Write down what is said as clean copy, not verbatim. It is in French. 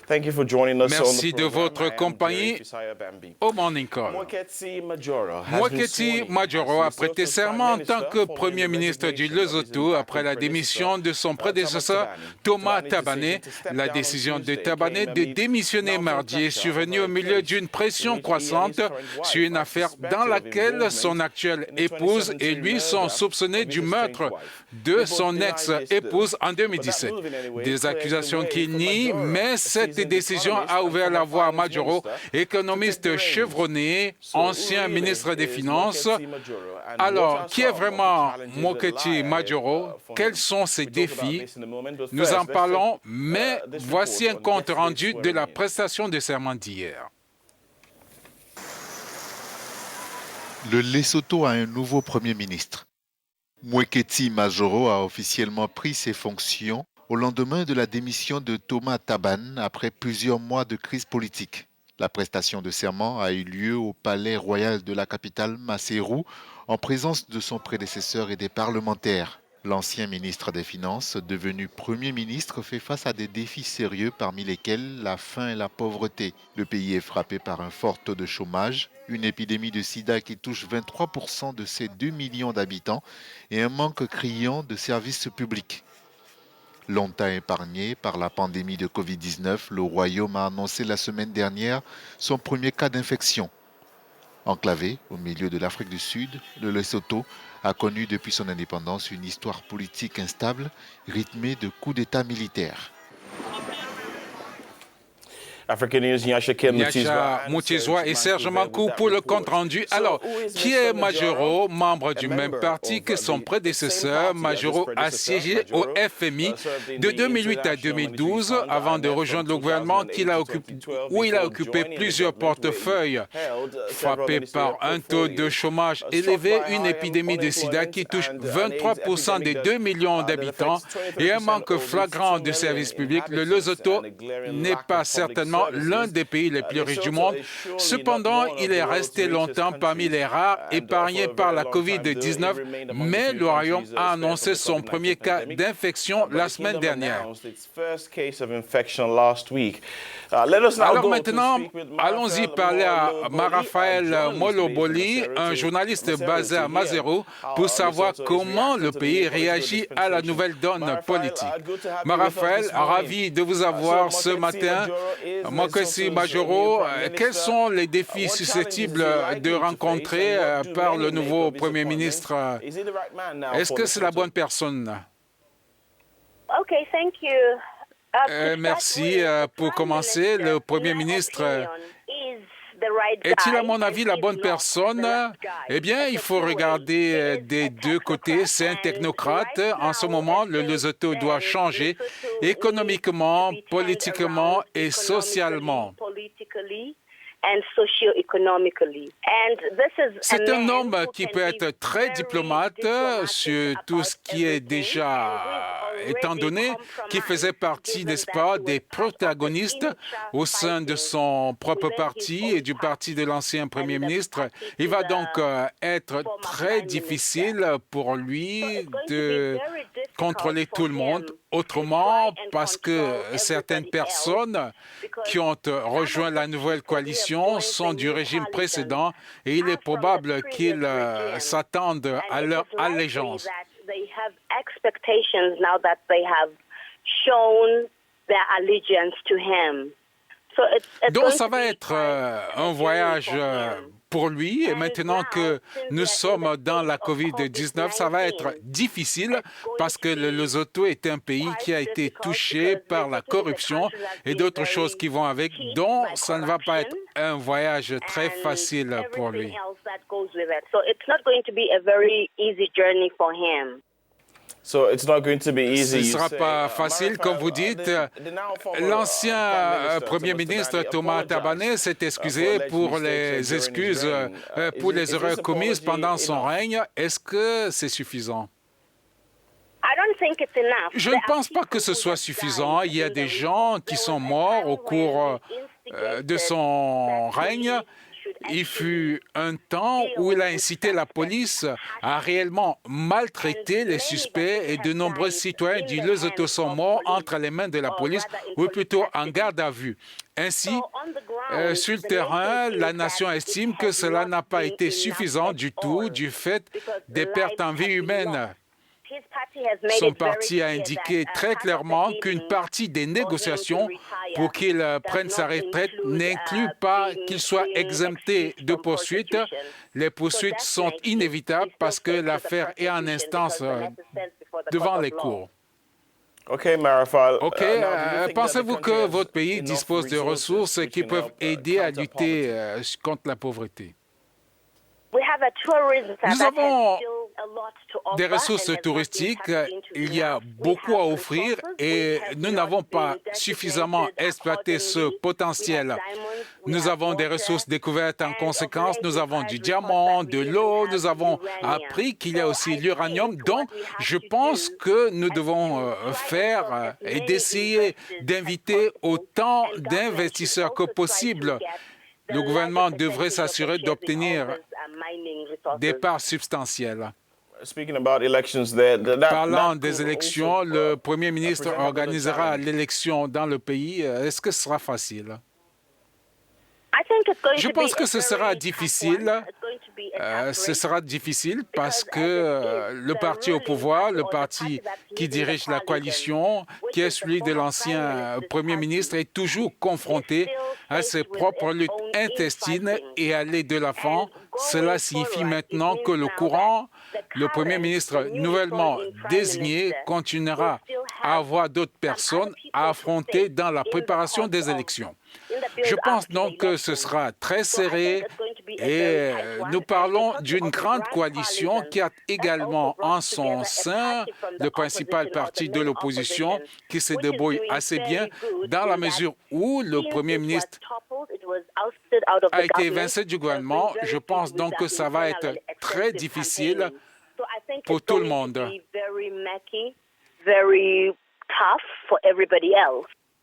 Merci de votre compagnie au Morning Call. Mwaketi Majoro a prêté serment en tant que Premier ministre du Lesotho après la démission de son prédécesseur Thomas Thabane. La décision de Thabane de démissionner mardi est survenue au milieu d'une pression croissante sur une affaire dans laquelle son actuelle épouse et lui sont soupçonnés du meurtre de son ex-épouse en 2017. Des accusations qu'il nie, mais cette décision a ouvert la voie à Majoro, économiste chevronné, ancien ministre des Finances. Alors, qui est vraiment Mwaketi Majoro? Quels sont ses défis? Nous en parlons, mais voici un compte rendu de la prestation de serment d'hier. Le Lesotho a un nouveau Premier ministre. Mwaketi Majoro a officiellement pris ses fonctions au lendemain de la démission de Thomas Thabane après plusieurs mois de crise politique. La prestation de serment a eu lieu au palais royal de la capitale, Maseru, en présence de son prédécesseur et des parlementaires. L'ancien ministre des Finances, devenu Premier ministre, fait face à des défis sérieux parmi lesquels la faim et la pauvreté. Le pays est frappé par un fort taux de chômage, une épidémie de sida qui touche 23% de ses 2 millions d'habitants et un manque criant de services publics. Longtemps épargné par la pandémie de Covid-19, le Royaume a annoncé la semaine dernière son premier cas d'infection. Enclavé au milieu de l'Afrique du Sud, le Lesotho a connu depuis son indépendance une histoire politique instable, rythmée de coups d'État militaires. Nyacha Moutizwa et Serge Mankou pour le compte rendu. Alors, qui est Majoro, membre du même parti que son prédécesseur? Majoro a siégé au FMI de 2008 à 2012 avant de rejoindre le gouvernement où il a occupé plusieurs portefeuilles. Frappé par un taux de chômage élevé, une épidémie de sida qui touche 23% des 2 millions d'habitants et un manque flagrant de services publics, le Lesotho n'est pas certainement l'un des pays les plus riches du monde. Cependant, il est resté longtemps parmi les rares épargnés par la COVID-19, mais le Royaume a annoncé son premier cas d'infection la semaine dernière. Alors maintenant, allons-y parler à Marafael Moloboli, un journaliste basé à Maseru, pour savoir comment le pays réagit à la nouvelle donne politique. Marafael, ravi de vous avoir ce matin. Mwaketi Majoro, quels sont les défis susceptibles de rencontrer par le nouveau Premier ministre? Est-ce que c'est la bonne personne? Merci. Pour commencer, le Premier ministre est-il, à mon avis, la bonne personne? Eh bien, il faut regarder des deux côtés. C'est un technocrate. En ce moment, le Lesotho doit changer économiquement, politiquement et socialement. C'est un homme qui peut être très diplomate sur tout ce qui est déjà étant donné qu'il faisait partie, n'est-ce pas, des protagonistes au sein de son propre parti et du parti de l'ancien Premier ministre. Il va donc être très difficile pour lui de contrôler tout le monde. Autrement, parce que certaines personnes qui ont rejoint la nouvelle coalition sont du régime précédent et il est probable qu'ils s'attendent à leur allégeance. Donc ça va être un voyage pour lui et maintenant que nous sommes dans la COVID-19, ça va être difficile parce que le Lesotho est un pays qui a été touché par la corruption et d'autres choses qui vont avec, donc ça ne va pas être un voyage très facile pour lui. Ce ne sera pas facile, comme vous dites. L'ancien Premier ministre Thomas Thabane s'est excusé pour les erreurs commises pendant son règne. Est-ce que c'est suffisant? Je ne pense pas que ce soit suffisant. Il y a des gens qui sont morts au cours de son règne. il fut un temps où il a incité la police à réellement maltraiter les suspects et de nombreux citoyens du Lesotho sont morts entre les mains de la police ou plutôt en garde à vue. Ainsi, sur le terrain, la nation estime que cela n'a pas été suffisant du tout du fait des pertes en vie humaine. Son parti a indiqué très clairement qu'une partie des négociations pour qu'il prenne sa retraite n'inclut pas qu'il soit exempté de poursuites. Les poursuites sont inévitables parce que l'affaire est en instance devant les cours. Pensez-vous que votre pays dispose de ressources qui peuvent aider à lutter contre la pauvreté? Nous avons des ressources touristiques, il y a beaucoup à offrir et nous n'avons pas suffisamment exploité ce potentiel. Nous avons des ressources découvertes en conséquence, nous avons du diamant, de l'eau, nous avons appris qu'il y a aussi l'uranium. Donc, je pense que nous devons faire et d'essayer d'inviter autant d'investisseurs que possible. Le gouvernement devrait s'assurer d'obtenir des parts substantielles. Parlant des élections, le Premier ministre organisera l'élection dans le pays. Est-ce que ce sera facile? Je pense que ce sera difficile. Ce sera difficile parce que le parti au pouvoir, le parti qui dirige la coalition, qui est celui de l'ancien Premier ministre, est toujours confronté à ses propres luttes intestines et à l'aide de l'enfant. Cela signifie maintenant que le courant, le Premier ministre nouvellement désigné, continuera à avoir d'autres personnes à affronter dans la préparation des élections. Je pense donc que ce sera très serré et nous parlons d'une grande coalition qui a également en son sein le principal parti de l'opposition qui se débrouille assez bien dans la mesure où le Premier ministre a été évincé du gouvernement. Je pense donc que ça va être très difficile pour tout le monde.